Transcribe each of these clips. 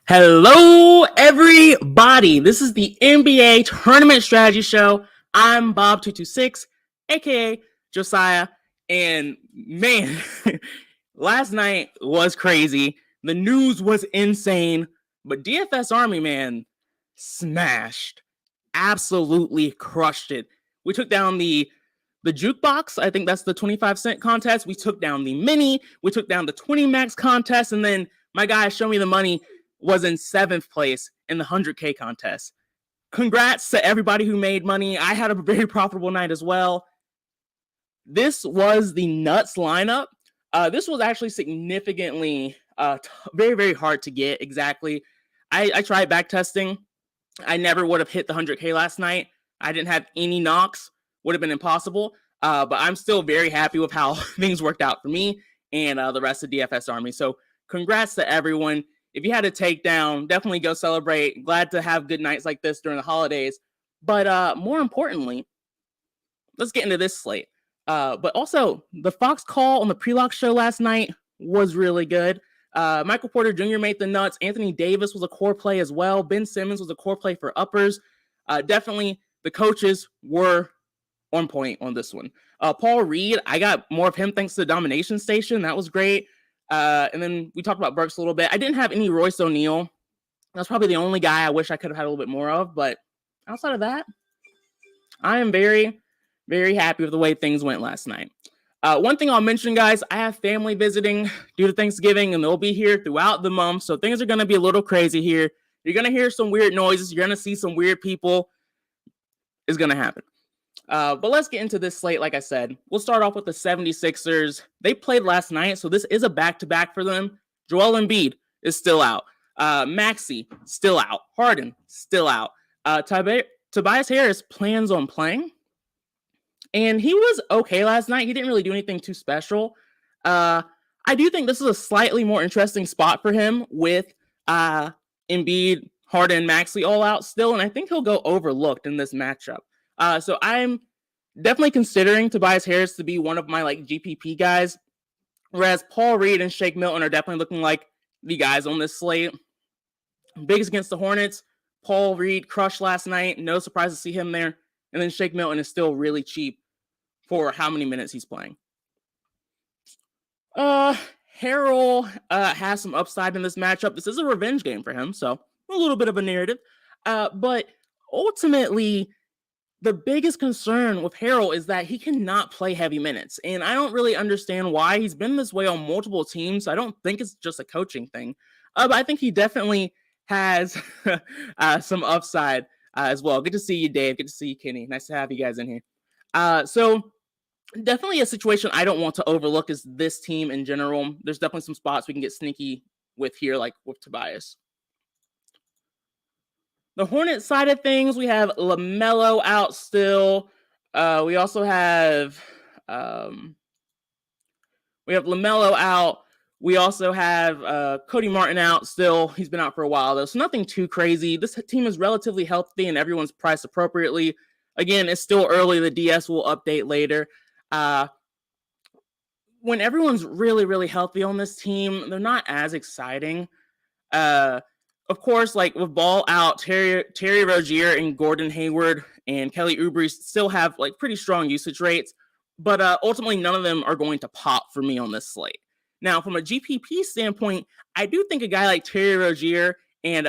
Hello, everybody. This is the NBA Tournament Strategy Show. I'm Bob226, aka Josiah. And man, last night was crazy. The news was insane, but DFS Army, man, smashed. Absolutely crushed it. We took down the jukebox. I think that's the 25-cent contest. We took down the mini. We took down the 20 max contest. And then my guy, Show Me the Money, was in 7th place in the 100K contest. Congrats to everybody who made money. I had a very profitable night as well. This was the nuts lineup. This was actually significantly very, very hard to get exactly. I tried back testing. I never would have hit the 100K last night. I didn't have any knocks. Would have been impossible. But I'm still very happy with how things worked out for me and the rest of DFS Army. So congrats to everyone. If you had a takedown, definitely go celebrate. Glad to have good nights like this during the holidays. But more importantly, let's get into this slate. But also, the Fox call on the pre-lock show last night was really good. Michael Porter Jr. made the nuts. Anthony Davis was a core play as well. Ben Simmons was a core play for uppers. Definitely, the coaches were on point on this one. Paul Reed, I got more of him thanks to the Domination Station. That was great. And then we talked about Burks a little bit. I didn't have any Royce O'Neal. That's probably the only guy I wish I could have had a little bit more of. But outside of that, I am very, very happy with the way things went last night. One thing I'll mention, guys, I have family visiting due to Thanksgiving, and they'll be here throughout the month. So things are going to be a little crazy here. You're going to hear some weird noises. You're going to see some weird people. It's going to happen. But let's get into this slate. Like I said, we'll start off with the 76ers. They played last night, so this is a back-to-back for them. Joel Embiid is still out. Maxey, still out. Harden, still out. Tobias Harris plans on playing. And he was okay last night. He didn't really do anything too special. I do think this is a slightly more interesting spot for him with Embiid, Harden, Maxey all out still. And I think he'll go overlooked in this matchup. So I'm definitely considering Tobias Harris to be one of my GPP guys, whereas Paul Reed and Shake Milton are definitely looking like the guys on this slate. Biggest against the Hornets, Paul Reed crushed last night. No surprise to see him there. And then Shake Milton is still really cheap for how many minutes he's playing. Harrell has some upside in this matchup. This is a revenge game for him, so a little bit of a narrative. But ultimately, the biggest concern with Harrell is that he cannot play heavy minutes. And I don't really understand why. He's been this way on multiple teams. So I don't think it's just a coaching thing. But I think he definitely has some upside as well. Good to see you, Dave. Good to see you, Kenny. Nice to have you guys in here. So definitely a situation I don't want to overlook is this team in general. There's definitely some spots we can get sneaky with here, like with Tobias. The Hornets side of things, we have LaMelo out still. We also have LaMelo out. We also have Cody Martin out still. He's been out for a while, though, so nothing too crazy. This team is relatively healthy, and everyone's priced appropriately. Again, it's still early. The DS will update later. When everyone's really, really healthy on this team, they're not as exciting. Of course, with Ball out, Terry Rozier and Gordon Hayward and Kelly Oubre still have pretty strong usage rates, but ultimately none of them are going to pop for me on this slate. Now, from a GPP standpoint, I do think a guy like Terry Rozier and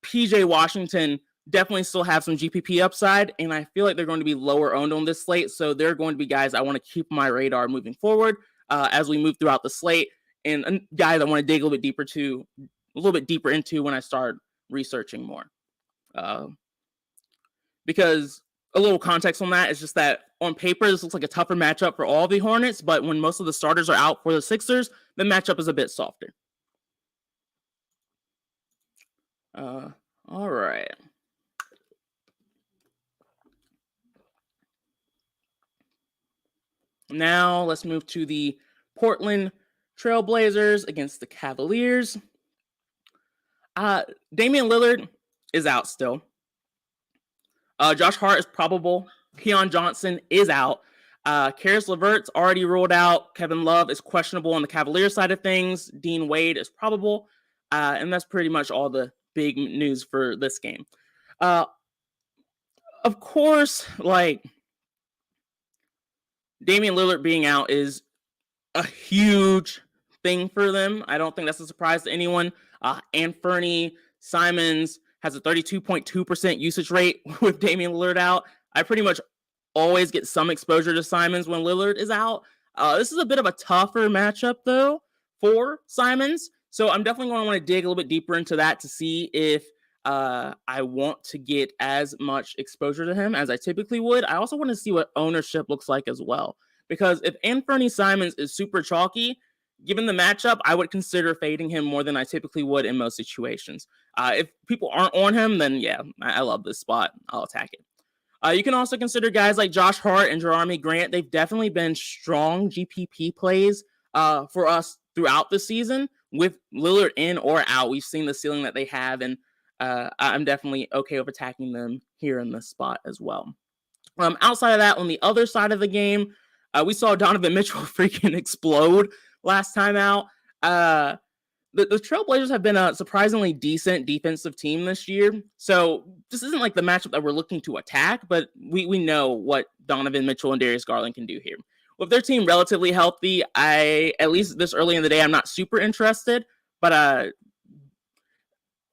PJ Washington definitely still have some GPP upside, and I feel like they're going to be lower owned on this slate, so they're going to be guys I want to keep on my radar moving forward as we move throughout the slate, and a guy that I want to dig a little bit deeper into when I start researching more. Because a little context on that is just that on paper, this looks like a tougher matchup for all the Hornets, but when most of the starters are out for the Sixers, the matchup is a bit softer. All right. Now let's move to the Portland Trailblazers against the Cavaliers. Damian Lillard is out still. Josh Hart is probable. Keon Johnson is out. Karis LeVert's already ruled out. Kevin Love is questionable on the Cavaliers side of things. Dean Wade is probable. And that's pretty much all the big news for this game. Of course, like Damian Lillard being out is a huge thing for them. I don't think that's a surprise to anyone. Anthony Simons has a 32.2% usage rate with Damian Lillard out. I pretty much always get some exposure to Simons when Lillard is out. This is a bit of a tougher matchup, though, for Simons. So I'm definitely going to want to dig a little bit deeper into that to see if I want to get as much exposure to him as I typically would. I also want to see what ownership looks like as well. Because if Anthony Simons is super chalky, given the matchup, I would consider fading him more than I typically would in most situations. If people aren't on him, then yeah, I love this spot. I'll attack it. You can also consider guys like Josh Hart and Jerami Grant. They've definitely been strong GPP plays for us throughout the season. With Lillard in or out, we've seen the ceiling that they have, and I'm definitely okay with attacking them here in this spot as well. Outside of that, on the other side of the game, we saw Donovan Mitchell freaking explode last time out. The Trailblazers have been a surprisingly decent defensive team this year. So this isn't like the matchup that we're looking to attack, but we know what Donovan Mitchell and Darius Garland can do here. With their team relatively healthy, at least this early in the day, I'm not super interested. But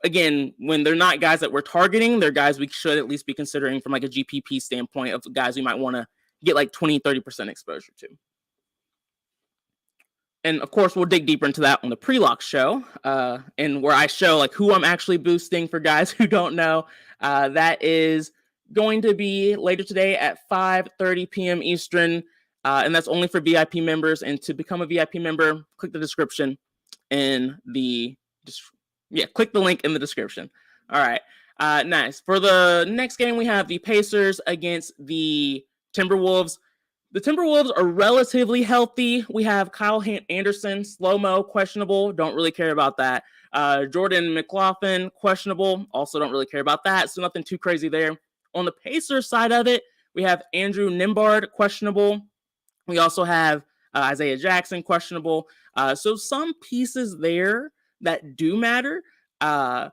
again, when they're not guys that we're targeting, they're guys we should at least be considering from like a GPP standpoint of guys we might want to get like 20-30% exposure to. And of course, we'll dig deeper into that on the pre-lock show, and where I show like who I'm actually boosting for guys who don't know. That is going to be later today at 5:30 p.m. Eastern, and that's only for VIP members. And to become a VIP member, click the description in the click the link in the description. All right, nice. For the next game, we have the Pacers against the Timberwolves. The Timberwolves are relatively healthy. We have Kyle Anderson, slow-mo, questionable. Don't really care about that. Jordan McLaughlin, questionable. Also don't really care about that. So nothing too crazy there. On the Pacers side of it, we have Andrew Nembhard, questionable. We also have Isaiah Jackson, questionable. So some pieces there that do matter. I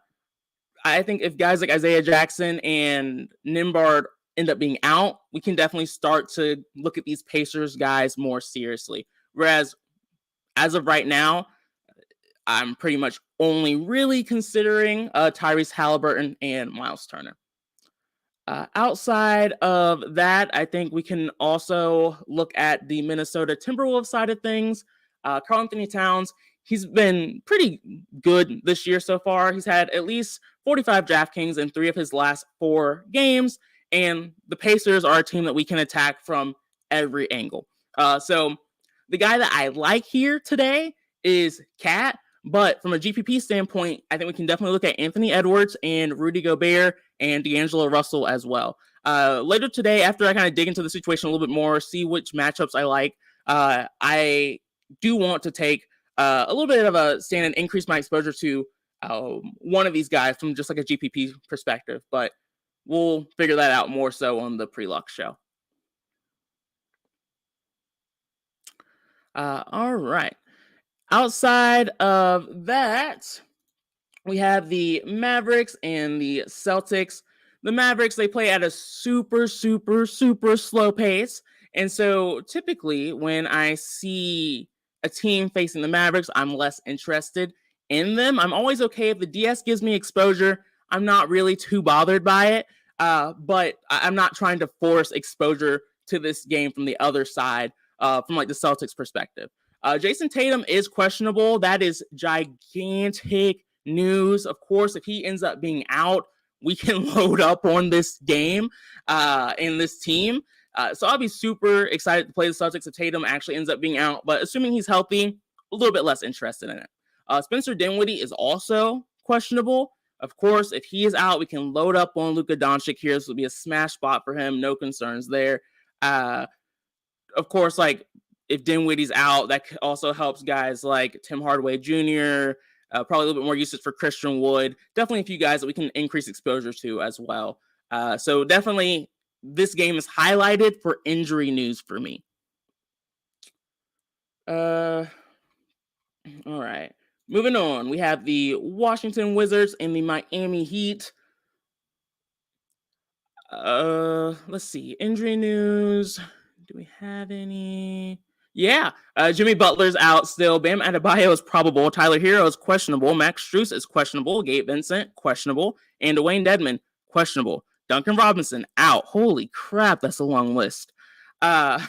think if guys like Isaiah Jackson and Nembhard end up being out, we can definitely start to look at these Pacers guys more seriously. Whereas as of right now, I'm pretty much only really considering Tyrese Halliburton and Miles Turner. Outside of that, I think we can also look at the Minnesota Timberwolves side of things. Karl-Anthony Towns, he's been pretty good this year so far. He's had at least 45 DraftKings in 3 of his last 4 games. And the Pacers are a team that we can attack from every angle. So the guy that I like here today is Cat. But from a GPP standpoint, I think we can definitely look at Anthony Edwards and Rudy Gobert and D'Angelo Russell as well. Later today, after I kind of dig into the situation a little bit more, see which matchups I like, I do want to take a little bit of a stand and increase my exposure to one of these guys from just like a GPP perspective. But we'll figure that out more so on the pre-lock show. All right. Outside of that, we have the Mavericks and the Celtics. The Mavericks, they play at a super slow pace. And so typically when I see a team facing the Mavericks, I'm less interested in them. I'm always okay if the DS gives me exposure. I'm not really too bothered by it. But I'm not trying to force exposure to this game from the other side, from like the Celtics perspective. Jason Tatum is questionable. That is gigantic news. Of course, if he ends up being out, we can load up on this game and this team. So I'll be super excited to play the Celtics if Tatum actually ends up being out. But assuming he's healthy, a little bit less interested in it. Spencer Dinwiddie is also questionable. Of course, if he is out, we can load up on Luka Doncic here. This will be a smash spot for him. No concerns there. Of course, like if Dinwiddie's out, that also helps guys like Tim Hardaway Jr., probably a little bit more usage for Christian Wood. Definitely a few guys that we can increase exposure to as well. So definitely this game is highlighted for injury news for me. All right. moving on, we have the Washington Wizards and the Miami Heat. Let's see. Injury news. Do we have any? Yeah. Jimmy Butler's out still. Bam Adebayo is probable. Tyler Hero is questionable. Max Strus is questionable. Gabe Vincent, questionable. And Dwayne Dedmon, questionable. Duncan Robinson, out. Holy crap, that's a long list. Kenny,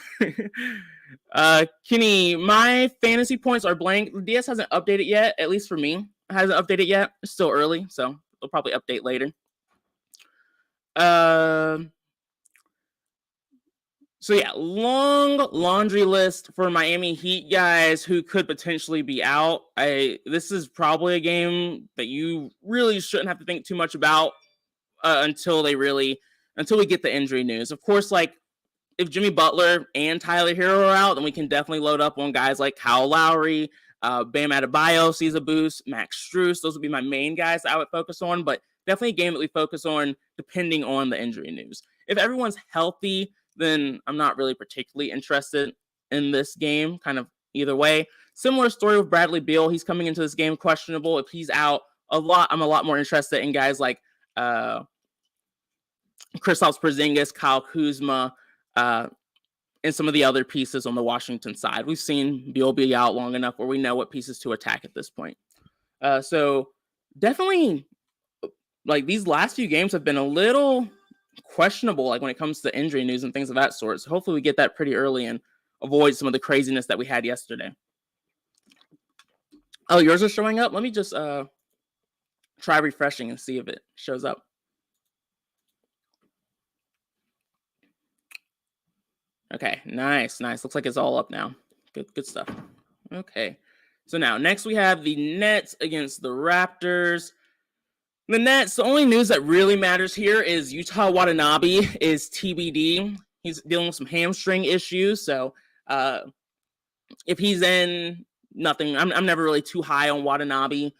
my fantasy points are blank. The DS hasn't updated yet, at least for me. It hasn't updated yet. It's still early, so they'll probably update later. So yeah, long laundry list for Miami Heat guys who could potentially be out. This is probably a game that you really shouldn't have to think too much about until we get the injury news. Of course, like if Jimmy Butler and Tyler Hero are out, then we can definitely load up on guys like Kyle Lowry, Bam Adebayo sees a boost, Max Strus. Those would be my main guys that I would focus on, but definitely a game that we focus on depending on the injury news. If everyone's healthy, then I'm not really particularly interested in this game, kind of either way. Similar story with Bradley Beal. He's coming into this game questionable. If he's out I'm a lot more interested in guys like Kristaps Porzingis, Kyle Kuzma, and some of the other pieces on the Washington side. We've seen Beal be out long enough where we know what pieces to attack at this point. So definitely, like these last few games have been a little questionable, like when it comes to injury news and things of that sort. So hopefully we get that pretty early and avoid some of the craziness that we had yesterday. Oh, yours are showing up? Let me just try refreshing and see if it shows up. Okay, nice. Looks like it's all up now. Good stuff. Okay, so now next we have the Nets against the Raptors. The Nets, the only news that really matters here is Yuta Watanabe is TBD. He's dealing with some hamstring issues, so if he's in, nothing. I'm never really too high on Watanabe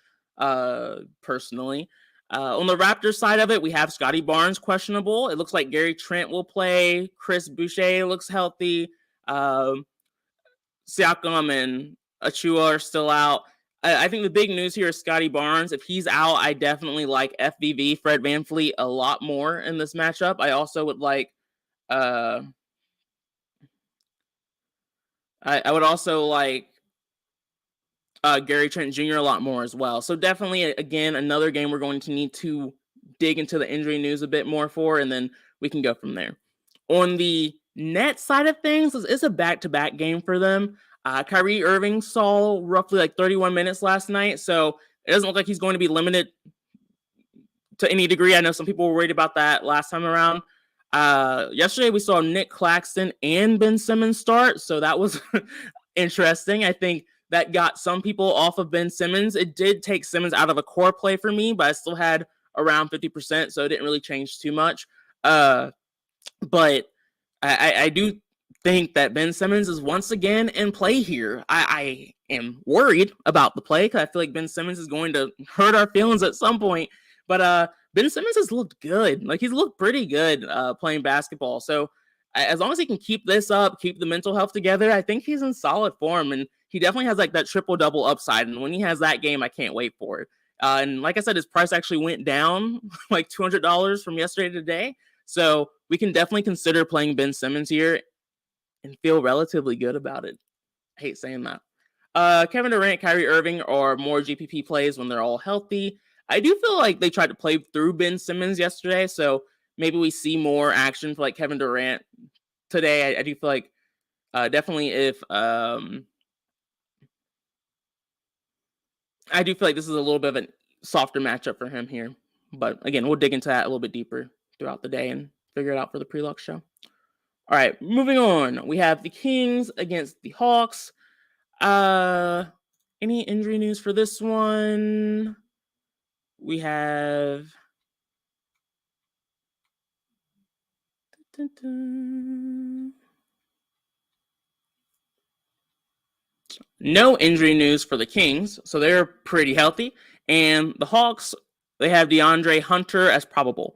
personally. On the Raptors side of it, we have Scotty Barnes questionable. It looks like Gary Trent will play. Chris Boucher looks healthy. Siakam and Achua are still out. I think the big news here is Scotty Barnes. If he's out, I definitely like FVV, Fred VanVleet, a lot more in this matchup. I also would like I would also like Gary Trent Jr. a lot more as well. So definitely, again, another game we're going to need to dig into the injury news a bit more for, and then we can go from there. On the Nets side of things, it's a back-to-back game for them. Kyrie Irving saw roughly like 31 minutes last night, so it doesn't look like he's going to be limited to any degree. I know some people were worried about that last time around. Yesterday, we saw Nick Claxton and Ben Simmons start, so that was interesting. I think that got some people off of Ben Simmons. It did take Simmons out of a core play for me, but I still had around 50%, so it didn't really change too much. But I do think that Ben Simmons is once again in play here. I am worried about the play because I feel like Ben Simmons is going to hurt our feelings at some point. But Ben Simmons has looked good. Like he's looked pretty good playing basketball. So as long as he can keep this up, keep the mental health together, I think he's in solid form. And he definitely has like that triple-double upside. And when he has that game, I can't wait for it. And like I said, his price actually went down like $200 from yesterday to today. So we can definitely consider playing Ben Simmons here and feel relatively good about it. I hate saying that. Kevin Durant, Kyrie Irving are more GPP plays when they're all healthy. I do feel like they tried to play through Ben Simmons yesterday, so maybe we see more action for like Kevin Durant today. I do feel like definitely if I do feel like this is a little bit of a softer matchup for him here. But again, we'll dig into that a little bit deeper throughout the day and figure it out for the pre-luck show. All right, moving on. We have the Kings against the Hawks. Any injury news for this one? We have no injury news for the Kings, so they're pretty healthy. And the Hawks, they have DeAndre Hunter as probable.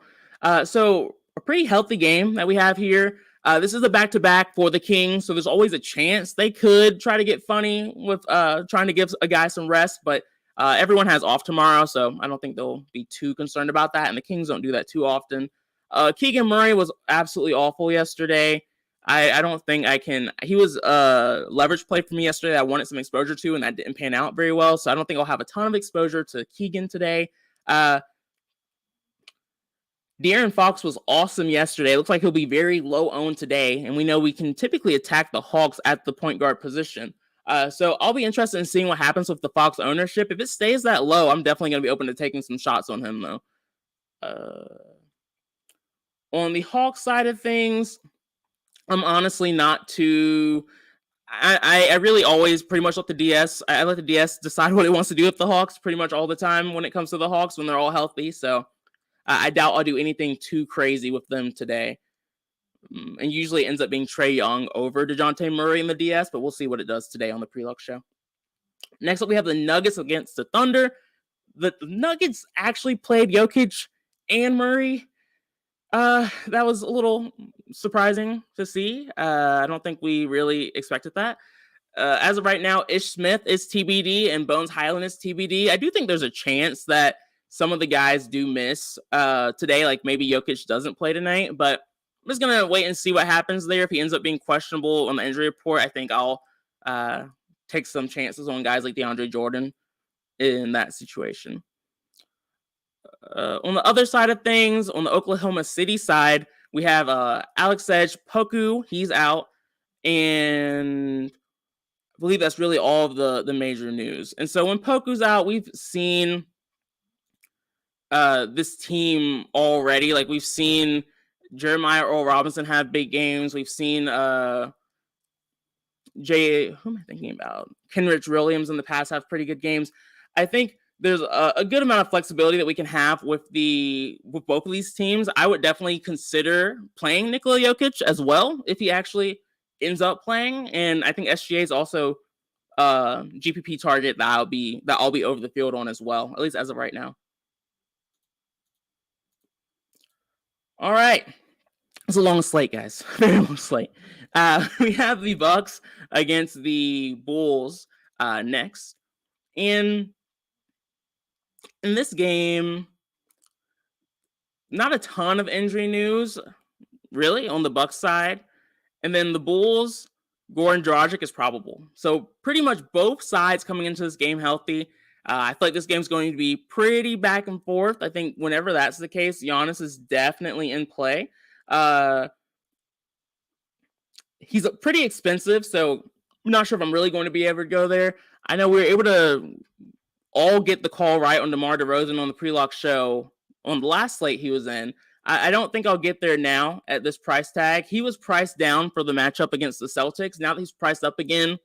So a pretty healthy game that we have here. This is a back-to-back for the Kings, so there's always a chance they could try to get funny with trying to give a guy some rest, but Everyone has off tomorrow, so I don't think they'll be too concerned about that. And the Kings don't do that too often. Keegan Murray was absolutely awful yesterday. I don't think I can. He was leverage play for me yesterday. I wanted some exposure to, and that didn't pan out very well. So I don't think I'll have a ton of exposure to Keegan today. De'Aaron Fox was awesome yesterday. It looks like he'll be very low owned today, and we know we can typically attack the Hawks at the point guard position. So I'll be interested in seeing what happens with the Fox ownership. If it stays that low, I'm definitely going to be open to taking some shots on him, though. On the Hawks side of things, I'm honestly not too. I really always pretty much let the DS. I let the DS decide what it wants to do with the Hawks pretty much all the time when it comes to the Hawks when they're all healthy. So I doubt I'll do anything too crazy with them today. And usually it ends up being Trae Young over DeJounte Murray in the DS, but we'll see what it does today on the Preluck show. Next up, we have the Nuggets against the Thunder. The Nuggets actually played Jokic and Murray. That was a little surprising to see. I don't think we really expected that. As of right now, Ish Smith is TBD and Bones Highland is TBD. I do think there's a chance that some of the guys do miss today, like maybe Jokic doesn't play tonight, but I'm just going to wait and see what happens there. If he ends up being questionable on the injury report, I think I'll take some chances on guys like DeAndre Jordan in that situation. On the other side of things, on the Oklahoma City side, we have Alex Edge, Poku, he's out, and I believe that's really all of the major news. And so when Poku's out, we've seen this team already. Like we've seen Jeremiah Earl Robinson have big games. We've seen who am I thinking about? Kenrich Williams in the past have pretty good games. I think there's a good amount of flexibility that we can have with both of these teams. I would definitely consider playing Nikola Jokic as well if he actually ends up playing. And I think SGA is also GPP target that I'll be over the field on as well, at least as of right now. All right. It's a long slate, guys. Very long slate. We have the Bucks against the Bulls next. In this game, not a ton of injury news, really, on the Bucks side. And then the Bulls, Goran Dragic is probable. So pretty much both sides coming into this game healthy. I feel like this game's going to be pretty back and forth. I think whenever that's the case, Giannis is definitely in play. He's pretty expensive, so I'm not sure if I'm really going to be able to go there. I know we were able to all get the call right on DeMar DeRozan on the Prelock show on the last slate he was in. I don't think I'll get there now at this price tag. He was priced down for the matchup against the Celtics. Now that he's priced up again,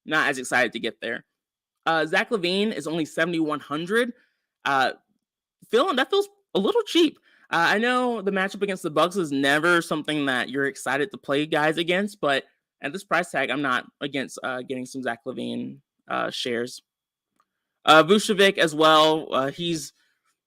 not as excited to get there. Zach LaVine is only $7,100. That feels a little cheap. I know the matchup against the Bucks is never something that you're excited to play guys against, but at this price tag, I'm not against getting some Zach LaVine shares. Vucevic as well. He's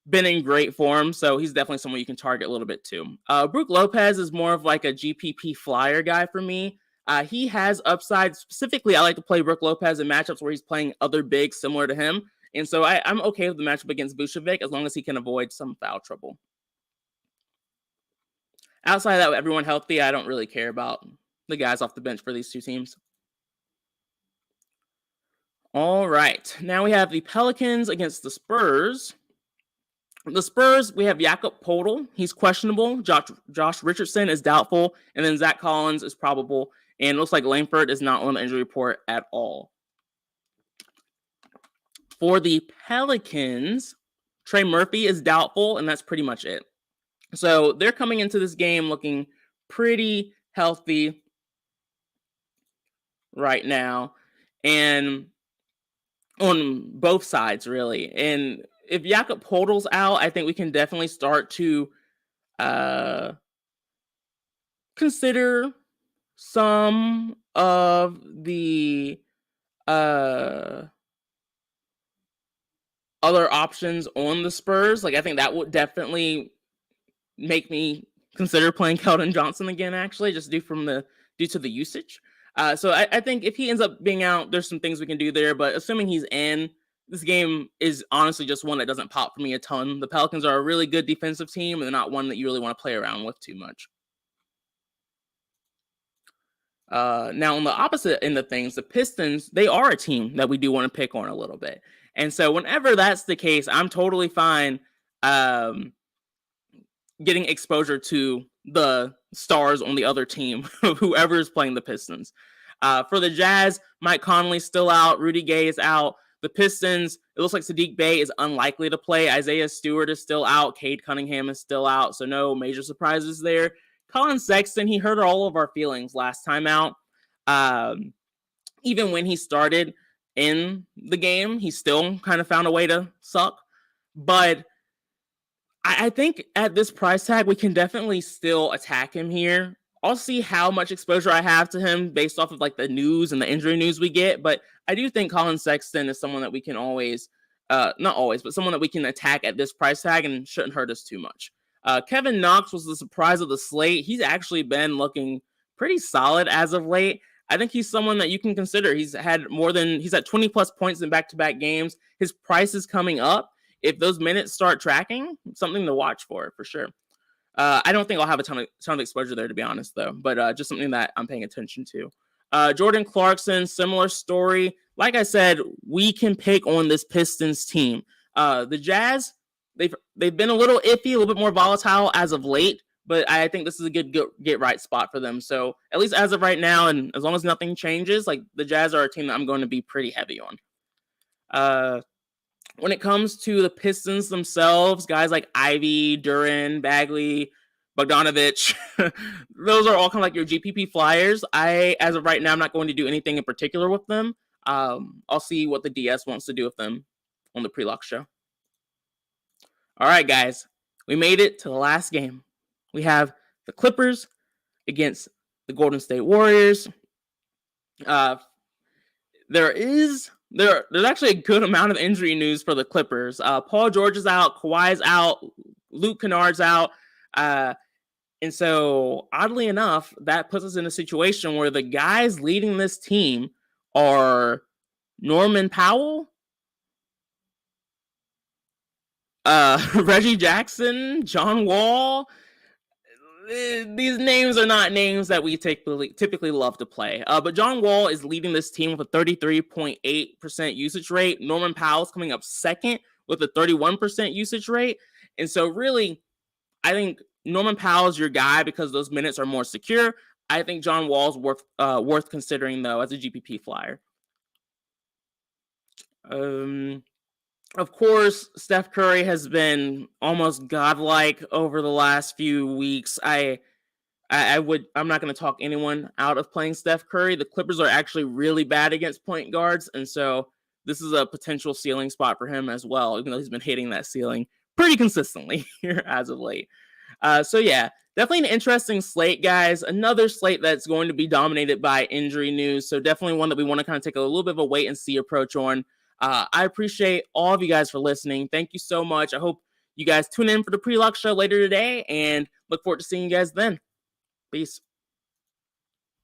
been in great form, so he's definitely someone you can target a little bit too. Brook Lopez is more of like a GPP flyer guy for me. He has upside. Specifically, I like to play Brook Lopez in matchups where he's playing other bigs similar to him. And so I'm okay with the matchup against Vucevic as long as he can avoid some foul trouble. Outside of that, with everyone healthy, I don't really care about the guys off the bench for these two teams. All right. Now we have the Pelicans against the Spurs. The Spurs, we have Jakob Poeltl. He's questionable. Josh Richardson is doubtful. And then Zach Collins is probable. And it looks like Langford is not on the injury report at all. For the Pelicans, Trey Murphy is doubtful, and that's pretty much it. So they're coming into this game looking pretty healthy right now. And on both sides, really. And if Jakob Poeltl's out, I think we can definitely start to consider some of the other options on the Spurs. Like, I think that would definitely make me consider playing Keldon Johnson again, actually, just due to the usage. So I think if he ends up being out, there's some things we can do there. But assuming he's in, this game is honestly just one that doesn't pop for me a ton. The Pelicans are a really good defensive team, and they're not one that you really want to play around with too much. Now, on the opposite end of things, the Pistons, they are a team that we do want to pick on a little bit. And so whenever that's the case, I'm totally fine getting exposure to the stars on the other team, whoever is playing the Pistons. For the Jazz, Mike Conley's still out. Rudy Gay is out. The Pistons, it looks like Sadiq Bey is unlikely to play. Isaiah Stewart is still out. Cade Cunningham is still out. So no major surprises there. Colin Sexton, he hurt all of our feelings last time out. Even when he started in the game, he still kind of found a way to suck. But I think at this price tag, we can definitely still attack him here. I'll see how much exposure I have to him based off of like the news and the injury news we get. But I do think Colin Sexton is someone that we can always, not always, but someone that we can attack at this price tag and shouldn't hurt us too much. Kevin Knox was the surprise of the slate. He's actually been looking pretty solid as of late. I think he's someone that you can consider. He's had 20 plus points in back-to-back games. His price is coming up. If those minutes start tracking, something to watch for sure. I don't think I'll have a ton of exposure there, to be honest, though, but just something that I'm paying attention to. Jordan Clarkson, similar story. Like I said, we can pick on this Pistons team. The Jazz, they've been a little iffy, a little bit more volatile as of late, but I think this is a good get right spot for them. So at least as of right now, and as long as nothing changes, like the Jazz are a team that I'm going to be pretty heavy on. When it comes to the Pistons themselves, guys like Ivy, Duran, Bagley, Bogdanovich, those are all kind of like your GPP flyers. As of right now, I'm not going to do anything in particular with them. I'll see what the DS wants to do with them on the pre-lock show. All right, guys, we made it to the last game. We have the Clippers against the Golden State Warriors. There's actually a good amount of injury news for the Clippers. Paul George is out, Kawhi's out, Luke Kennard's out. And so, oddly enough, that puts us in a situation where the guys leading this team are Norman Powell, Reggie Jackson, John Wall. These names are not names that we typically love to play. But John Wall is leading this team with a 33.8% usage rate. Norman Powell's coming up second with a 31% usage rate. And so really, I think Norman Powell's your guy because those minutes are more secure. I think John Wall's worth considering, though, as a GPP flyer. Of course, Steph Curry has been almost godlike over the last few weeks. I'm not going to talk anyone out of playing Steph Curry. The Clippers are actually really bad against point guards, and so this is a potential ceiling spot for him as well, even though he's been hitting that ceiling pretty consistently here as of late. So yeah, definitely an interesting slate, guys. Another slate that's going to be dominated by injury news, so definitely one that we want to kind of take a little bit of a wait and see approach on. I appreciate all of you guys for listening. Thank you so much. I hope you guys tune in for the pre-lock show later today and look forward to seeing you guys then. Peace.